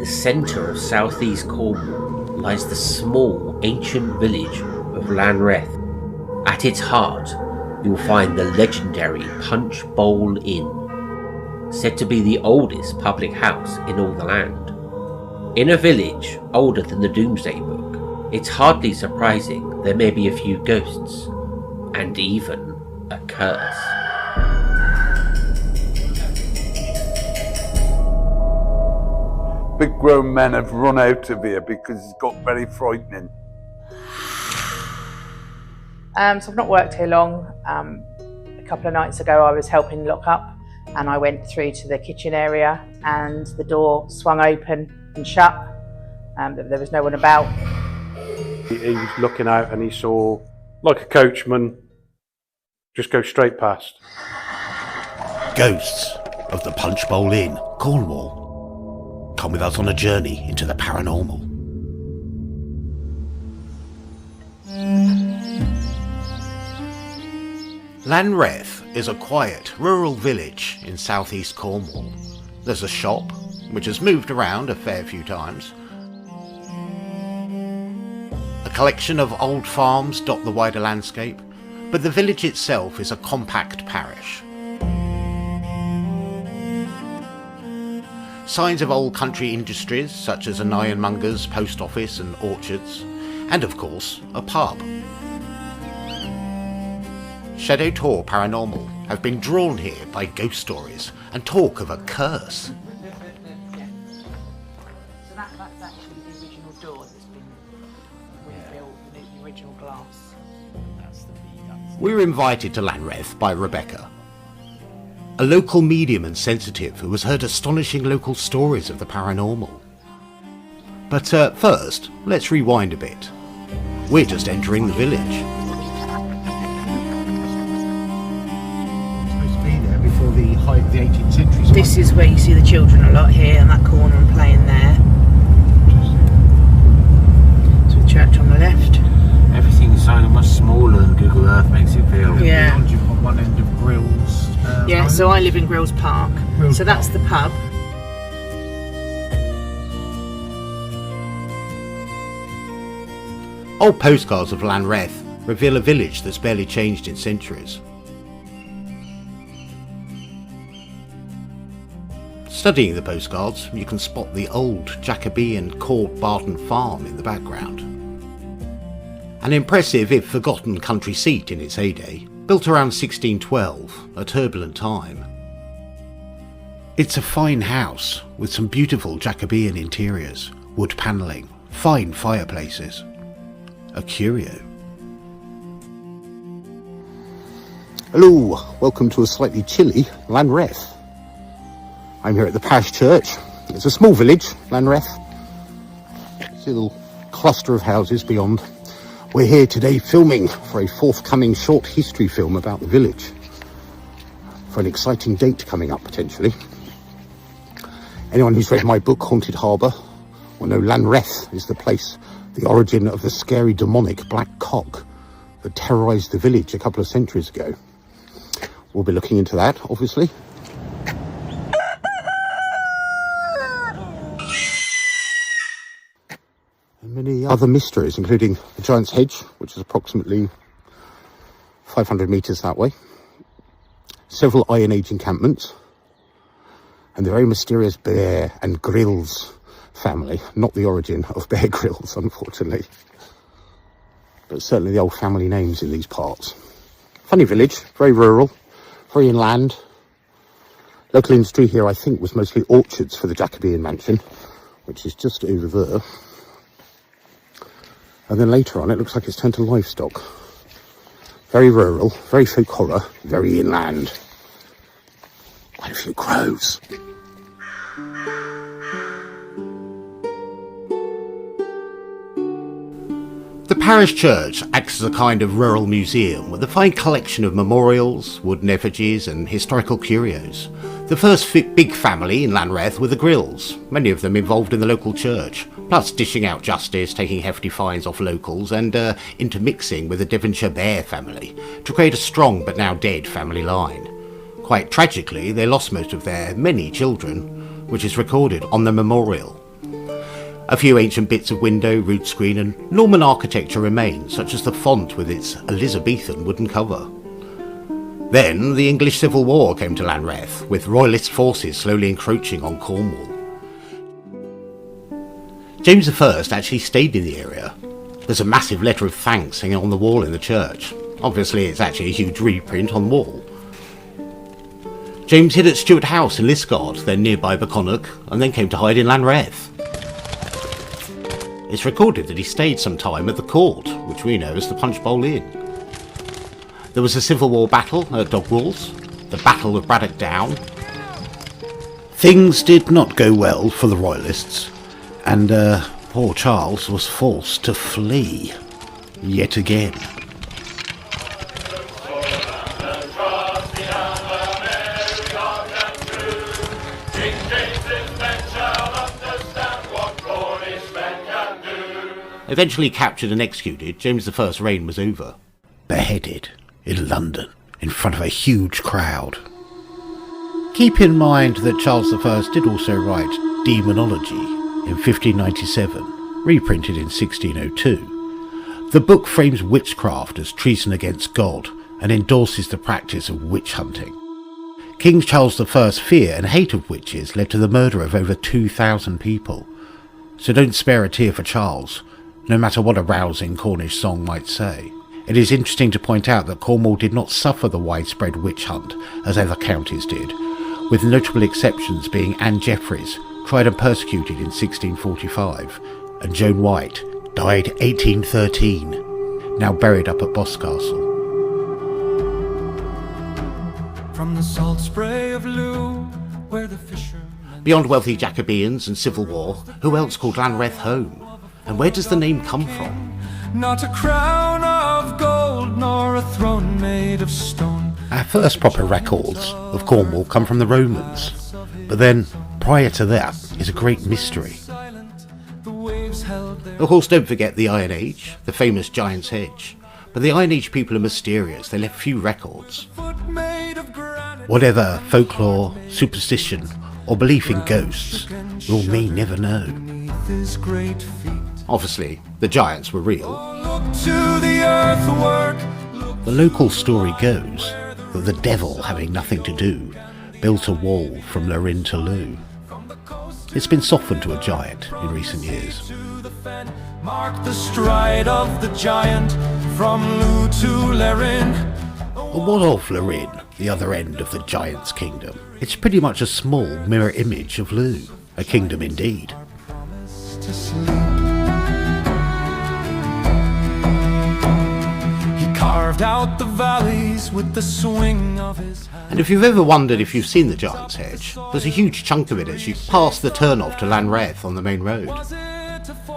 the centre of southeast Cornwall lies the small, ancient village of Llanreth. At its heart, you'll find the legendary Punch Bowl Inn, said to be the oldest public house in all the land. In a village older than the Domesday Book, it's hardly surprising there may be a few ghosts, and even a curse. Big grown men have run out of here because it's got very frightening. So I've not worked here long. A couple of nights ago I was helping lock up and I went through to the kitchen area and the door swung open and shut. There was no one about. He was looking out and he saw, like a coachman, just go straight past. Ghosts of the Punch Bowl Inn, Cornwall. Come with us on a journey into the paranormal. Llanreth is a quiet, rural village in southeast Cornwall. There's a shop, which has moved around a fair few times. A collection of old farms dot the wider landscape, but the village itself is a compact parish. Signs of old country industries such as an ironmonger's, post office and orchards, and of course a pub. Shadow Tor Paranormal have been drawn here by ghost stories and talk of a curse. So that's actually the original door that's been rebuilt, the original glass. We were invited to Llanreth by Rebecca, a local medium and sensitive who has heard astonishing local stories of the paranormal. But first, let's rewind a bit. We're just entering the village. Supposed to be there before the height of the 18th century. This is where you see the children a lot here in that corner and playing there. So the church on the left. Everything's so much smaller than Google Earth makes it feel. Yeah. You've got one end of Grills. Yeah, so I live in Grills Park. So that's the pub. Old postcards of Llanreth reveal a village that's barely changed in centuries. Studying the postcards, you can spot the old Jacobean Court Barton farm in the background. An impressive, if forgotten, country seat in its heyday, built around 1612, a turbulent time. It's a fine house with some beautiful Jacobean interiors, wood panelling, fine fireplaces. A curio. Hello, welcome to a slightly chilly Llanreth. I'm here at the parish church. It's a small village, Llanreth. See a little cluster of houses beyond. We're here today filming for a forthcoming short history film about the village. For an exciting date coming up, potentially. Anyone who's read my book, Haunted Harbour, will know Llanreth is the place, the origin of the scary demonic black cock that terrorised the village a couple of centuries ago. We'll be looking into that, obviously. And many other mysteries, including the Giant's Hedge, which is approximately 500 metres that way. Several Iron Age encampments. And the very mysterious Bear and Grylls family. Not the origin of Bear Grylls, unfortunately. But certainly the old family names in these parts. Funny village, very rural, very inland. Local industry here, I think, was mostly orchards for the Jacobean mansion, which is just over there. And then later on, it looks like it's turned to livestock. Very rural, very folk horror, very inland. Quite a few crows. The parish church acts as a kind of rural museum with a fine collection of memorials, wooden effigies and historical curios. The first big family in Llanreth were the Grylls, many of them involved in the local church, plus dishing out justice, taking hefty fines off locals and intermixing with the Devonshire Bear family to create a strong but now dead family line. Quite tragically, they lost most of their many children, which is recorded on the memorial. A few ancient bits of window, rood screen and Norman architecture remain, such as the font with its Elizabethan wooden cover. Then the English Civil War came to Lanreth, with royalist forces slowly encroaching on Cornwall. James I actually stayed in the area. There's a massive letter of thanks hanging on the wall in the church. Obviously it's actually a huge reprint on the wall. James hid at Stewart House in Liskeard, then nearby Beconnach, and then came to hide in Lanreth. It's recorded that he stayed some time at the court, which we know as the Punch Bowl Inn. There was a Civil War battle at Dogwalls, the Battle of Braddock Down. Things did not go well for the Royalists, and poor Charles was forced to flee yet again. Eventually captured and executed, James I's reign was over. Beheaded in London, in front of a huge crowd. Keep in mind that Charles I did also write Demonology in 1597, reprinted in 1602. The book frames witchcraft as treason against God and endorses the practice of witch hunting. King Charles I's fear and hate of witches led to the murder of over 2,000 people. So don't spare a tear for Charles, no matter what a rousing Cornish song might say. It is interesting to point out that Cornwall did not suffer the widespread witch hunt as other counties did, with notable exceptions being Anne Jeffreys, tried and persecuted in 1645, and Joan White, died 1813, now buried up at Boscastle. From the salt spray of Looe, where the fishermen... Beyond wealthy Jacobeans and civil war, who else called Lanreth home? And where does the name come from? Not a crown of gold, nor a throne made of stone. Our first proper records of Cornwall come from the Romans, but then, prior to that, is a great mystery. Of course, don't forget the Iron Age, the famous Giant's Hedge. But the Iron Age people are mysterious, they left few records. Whatever folklore, superstition, or belief in ghosts, we may never know. Obviously, the giants were real. The local story goes that the devil, having nothing to do, built a wall from Lorrin to Looe. It's been softened to a giant in recent years. Mark the stride of the giant from Looe to Lorrin. But what of Lorrin, the other end of the giant's kingdom? It's pretty much a small mirror image of Looe, a kingdom indeed. Carved out the valleys with the swing of his hand. And if you've ever wondered if you've seen the Giant's Hedge, there's a huge chunk of it as you pass the turn-off to Lanreth on the main road.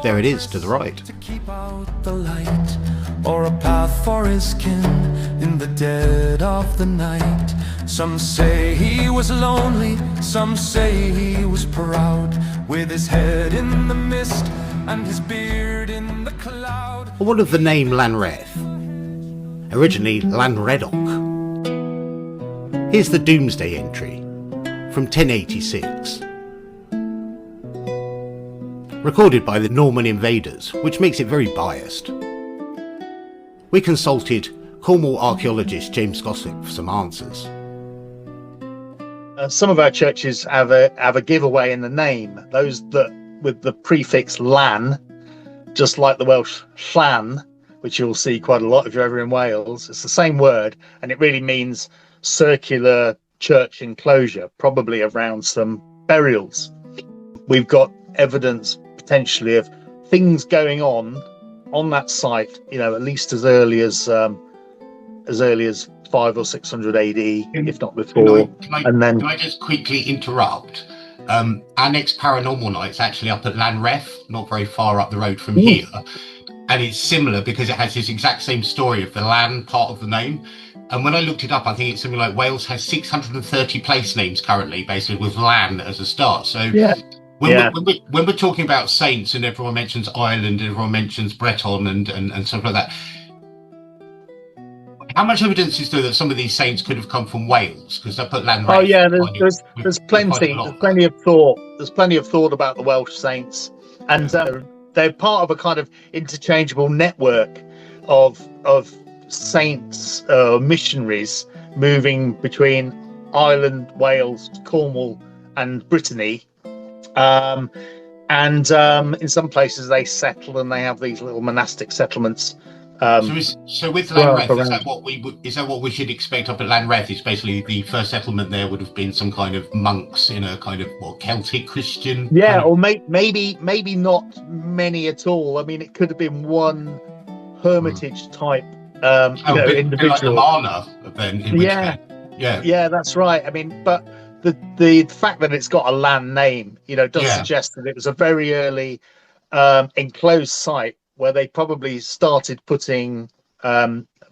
There it is to the right. To keep out the light, or a path for his kin in the dead of the night. Some say he was lonely, some say he was proud, with his head in the mist and his beard in the cloud. But what of the name Lanreth? Originally Lanreddoch. Here's the Domesday entry from 1086. Recorded by the Norman invaders, which makes it very biased. We consulted Cornwall archaeologist James Gossip for some answers. Some of our churches have a giveaway in the name. Those that with the prefix Lan, just like the Welsh Llan, which you'll see quite a lot if you're ever in Wales. It's the same word, and it really means circular church enclosure, probably around some burials. We've got evidence potentially of things going on that site, at least as early as 500 or 600 AD, if not before. Can I just quickly interrupt? Our next paranormal night's actually up at Lanreth, not very far up the road from here. And it's similar because it has this exact same story of the Lan part of the name. And when I looked it up, I think it's something like Wales has 630 place names currently, basically with Lan as a start. So when we're talking about saints and everyone mentions Ireland, everyone mentions Breton and stuff like that, how much evidence is there that some of these saints could have come from Wales? Because I put Lanreth. There's plenty of thought. There's plenty of thought about the Welsh saints. and they're part of a kind of interchangeable network of saints, missionaries moving between Ireland, Wales, Cornwall, and Brittany. And in some places they settle and they have these little monastic settlements. So with Lanreth, is that what we should expect up at Lanreth? Is basically the first settlement there would have been some kind of monks in a kind of Celtic Christian? Yeah, or maybe not many at all. I mean, it could have been one hermitage type individual. Like the Marna, then. Yeah, that's right. I mean, but the fact that it's got a land name, does suggest that it was a very early enclosed site where they probably started putting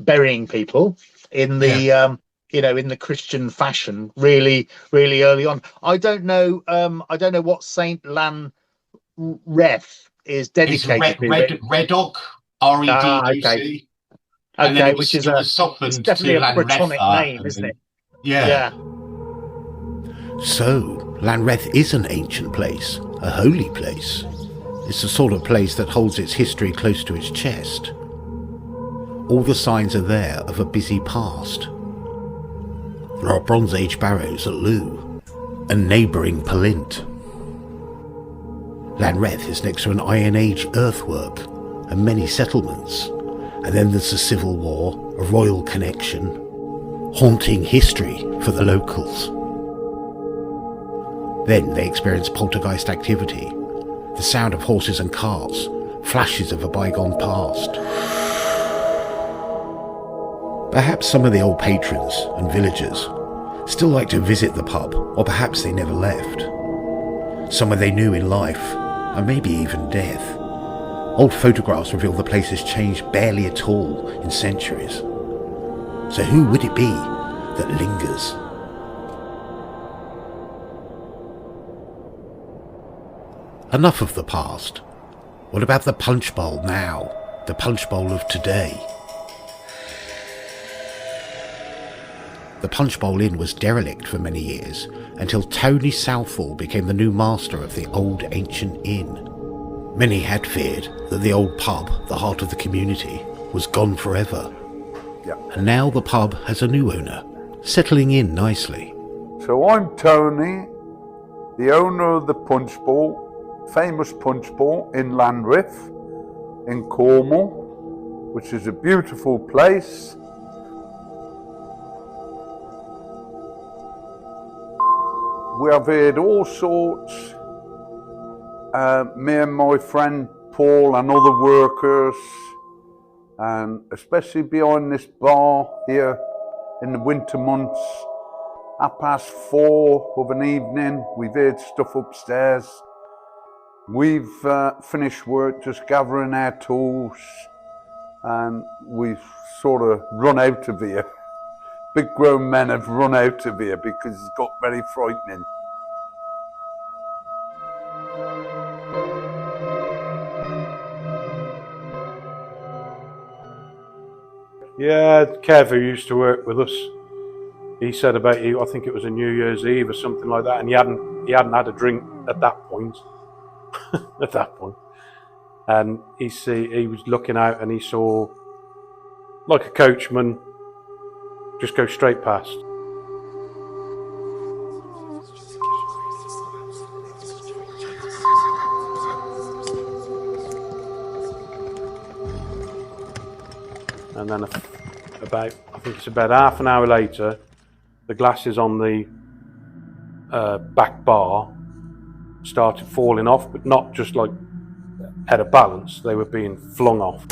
burying people in the in the Christian fashion really early on. I don't know what Saint Lanreth is dedicated to. Redoc, REDUC. Okay, which is definitely a Brittonic name, isn't it? Yeah. So, Lanreth is an ancient place, a holy place. It's the sort of place that holds its history close to its chest. All the signs are there of a busy past. There are Bronze Age barrows at Looe and neighbouring Polint. Lanreth is next to an Iron Age earthwork and many settlements. And then there's the Civil War, a royal connection, haunting history for the locals. Then they experience poltergeist activity, the sound of horses and carts, flashes of a bygone past. Perhaps some of the old patrons and villagers still like to visit the pub, or perhaps they never left. Someone they knew in life, and maybe even death. Old photographs reveal the place has changed barely at all in centuries. So who would it be that lingers? Enough of the past. What about the Punch Bowl now? The Punch Bowl of today? The Punch Bowl Inn was derelict for many years, until Tony Southall became the new master of the old ancient inn. Many had feared that the old pub, the heart of the community, was gone forever. Yeah. And now the pub has a new owner, settling in nicely. So I'm Tony, the owner of the Punch Bowl, famous Punch Bowl in Lanreth, in Cornwall, which is a beautiful place. We have had all sorts, me and my friend Paul and other workers, and especially behind this bar here in the winter months, 4:30 of an evening, we've had stuff upstairs. We've finished work, just gathering our tools, and we've sort of run out of here. Big grown men have run out of here because it's got very frightening. Yeah, Kev, who used to work with us, he said about you, I think it was a New Year's Eve or something like that, and he hadn't had a drink at that point. And he was looking out and he saw, like a coachman, just go straight past. And then I think it's about half an hour later, the glasses on the back bar started falling off, but not just like out of balance, they were being flung off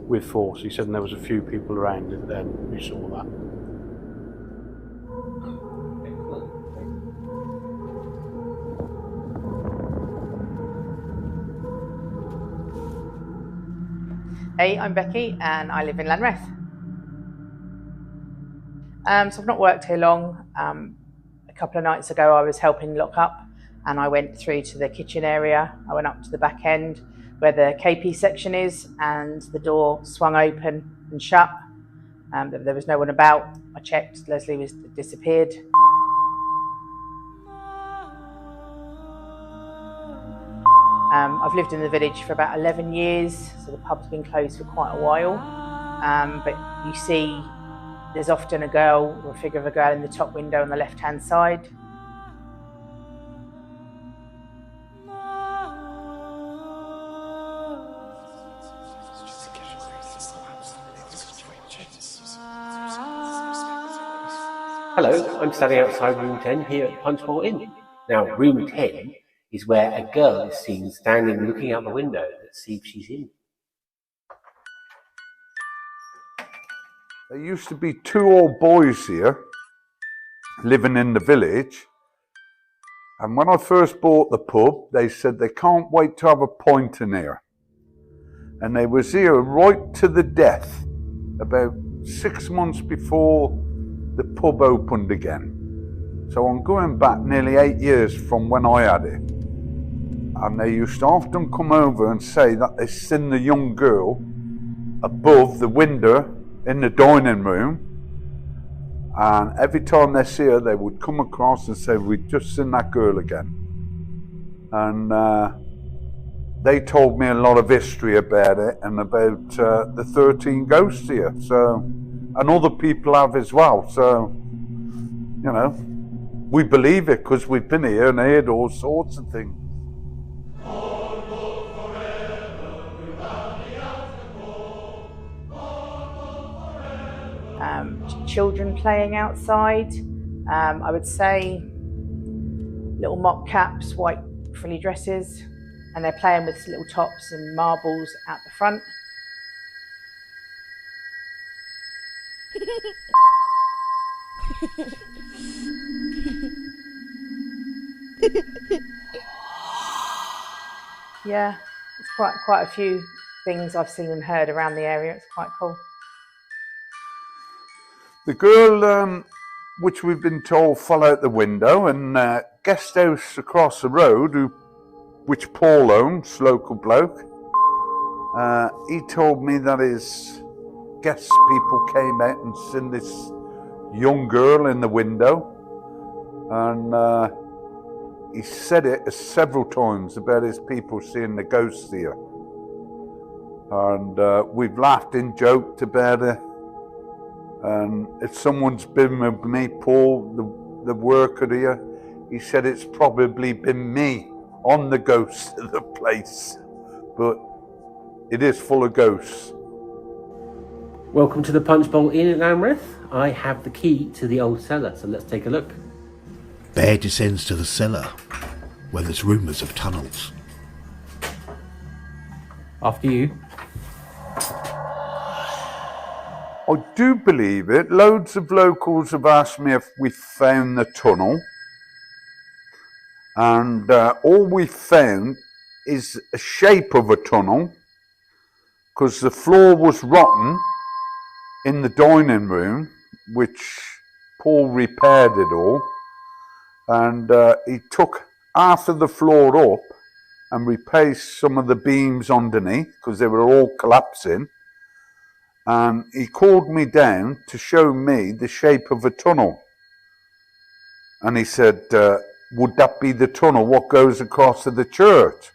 with force. He said, and there was a few people around it then who saw that. Hey, I'm Becky and I live in Lanreth. So I've not worked here long. A couple of nights ago I was helping lock up and I went through to the kitchen area. I went up to the back end where the KP section is and the door swung open and shut. There was no one about. I checked, Leslie was disappeared. I've lived in the village for about 11 years, so the pub's been closed for quite a while. But you see there's often a girl or a figure of a girl in the top window on the left-hand side. Hello, I'm standing outside room 10 here at Punch Bowl Inn. Now, room 10 is where a girl is seen standing looking out the window. Let's see if she's in. There used to be 2 old boys here living in the village, and when I first bought the pub they said they can't wait to have a pint in here, and they was here right to the death about 6 months before the pub opened again. So I'm going back nearly 8 years from when I had it, and they used to often come over and say that they seen the young girl above the window in the dining room, and every time they see her they would come across and say, "We've just seen that girl again." And they told me a lot of history about it and about the 13 ghosts here, so, and other people have as well, so you know, we believe it because we've been here and heard all sorts of things. Children playing outside, I would say little mop caps, white frilly dresses, and they're playing with little tops and marbles out the front. Yeah, it's quite a few things I've seen and heard around the area. It's quite cool. The girl, which we've been told fell out the window, and guest house across the road, which Paul owns, local bloke, he told me that his guest people came out and seen this young girl in the window, and he said it several times about his people seeing the ghosts here, and we've laughed and joked about it. And if someone's been with me, Paul, the worker here, he said it's probably been me on the ghosts of the place, but it is full of ghosts. Welcome to the Punch Bowl Inn at Lanreth. I have the key to the old cellar, so let's take a look. Bear descends to the cellar, where there's rumours of tunnels. After you. I do believe it. Loads of locals have asked me if we found the tunnel, and all we found is a shape of a tunnel, because the floor was rotten in the dining room, which Paul repaired it all, and he took half of the floor up and replaced some of the beams underneath because they were all collapsing. And he called me down to show me the shape of a tunnel. And he said, would that be the tunnel what goes across to the church?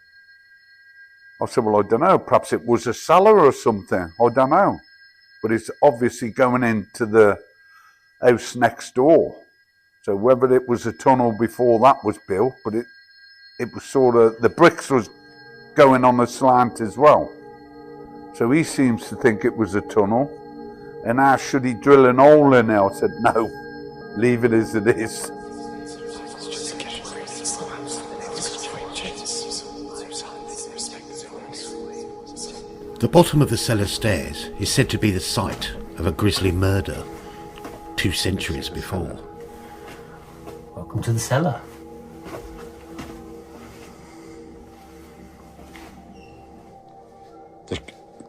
I said, well, I don't know. Perhaps it was a cellar or something. I don't know. But it's obviously going into the house next door. So whether it was a tunnel before that was built, but it was sort of, the bricks was going on a slant as well. So he seems to think it was a tunnel, and asked should he drill an hole in it. I said no, leave it as it is. The bottom of the cellar stairs is said to be the site of a grisly murder 2 centuries before. Welcome to the cellar.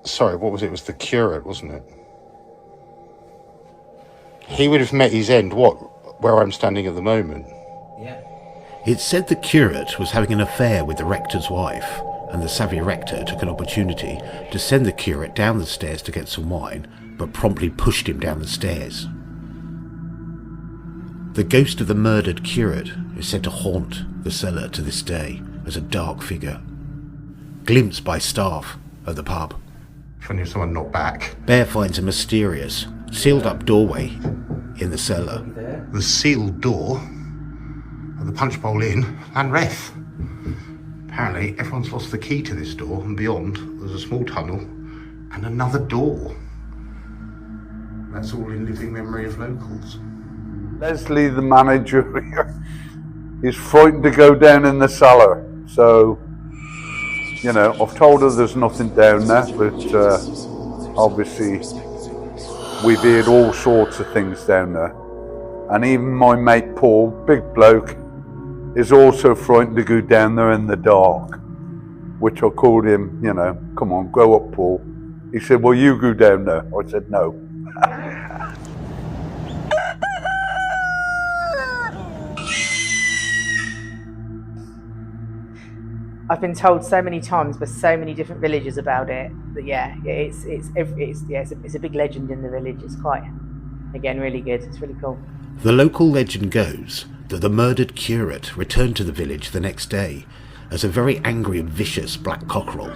Sorry, what was it? It was the curate, wasn't it? He would have met his end, where I'm standing at the moment. Yeah. It said the curate was having an affair with the rector's wife, and the savvy rector took an opportunity to send the curate down the stairs to get some wine, but promptly pushed him down the stairs. The ghost of the murdered curate is said to haunt the cellar to this day as a dark figure. glimpsed by staff of the pub. Funny if someone knocked back. Bear finds a mysterious, sealed-up doorway in the cellar. The sealed door of the Punch Bowl Inn, Lanreth. Apparently, everyone's lost the key to this door, and beyond, there's a small tunnel and another door. That's all in living memory of locals. Leslie, the manager here, is frightened to go down in the cellar. So, you know, I've told her there's nothing down there, but obviously we've heard all sorts of things down there. And even my mate Paul, big bloke, is also frightened to go down there in the dark, which I called him, you know, come on, grow up, Paul. He said, well, you go down there. I said, no. I've been told so many times by so many different villagers about it that it's a big legend in the village. It's quite, again, really good. It's really cool. The local legend goes that the murdered curate returned to the village the next day as a very angry and vicious black cockerel.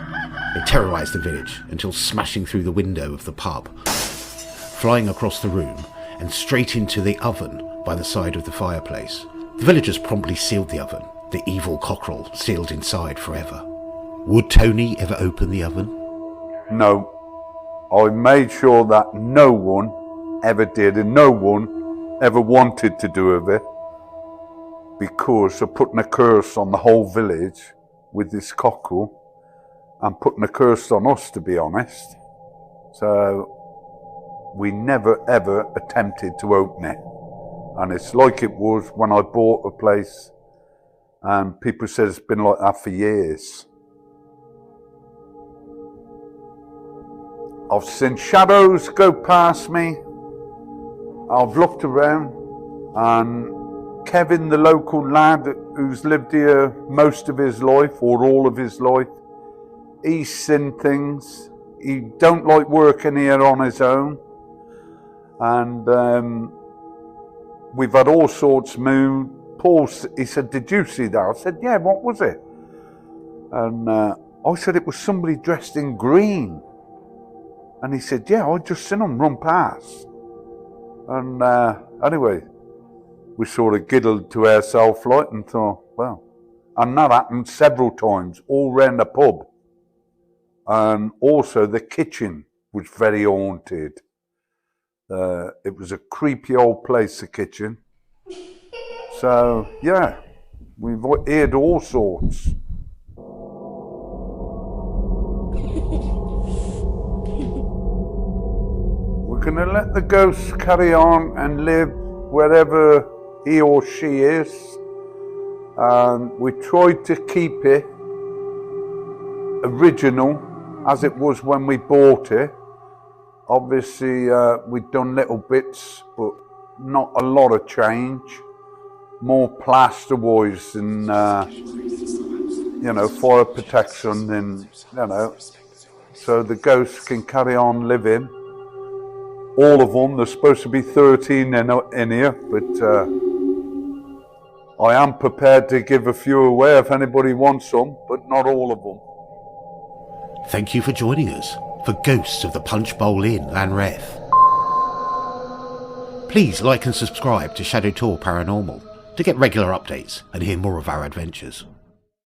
It terrorised the village until smashing through the window of the pub, flying across the room and straight into the oven by the side of the fireplace. The villagers promptly sealed the oven, the evil cockerel sealed inside forever. Would Tony ever open the oven? No. I made sure that no one ever did, and no one ever wanted to do of it, because of putting a curse on the whole village with this cockerel, and putting a curse on us, to be honest. So we never ever attempted to open it. And it's like it was when I bought a place, and people said it's been like that for years. I've seen shadows go past me. I've looked around, and Kevin, the local lad who's lived here most of his life, or all of his life, he's seen things. He don't like working here on his own. And we've had all sorts moved. Paul, he said, did you see that? I said, yeah, what was it? And I said, it was somebody dressed in green. And he said, yeah, I just seen them run past. And anyway, we sort of giggled to ourselves like and thought, well, and that happened several times, all round the pub. And also the kitchen was very haunted. It was a creepy old place, the kitchen. So, yeah, we've heard all sorts. We're going to let the ghost carry on and live wherever he or she is. And we tried to keep it original as it was when we bought it. Obviously, we've done little bits, but not a lot of change. More plaster-wise and, you know, fire protection and, you know, so the ghosts can carry on living. All of them, there's supposed to be 13 in here, but I am prepared to give a few away if anybody wants some, but not all of them. Thank you for joining us for Ghosts of the Punch Bowl Inn, Lanreth. Please like and subscribe to Shadow Tour Paranormal to get regular updates and hear more of our adventures.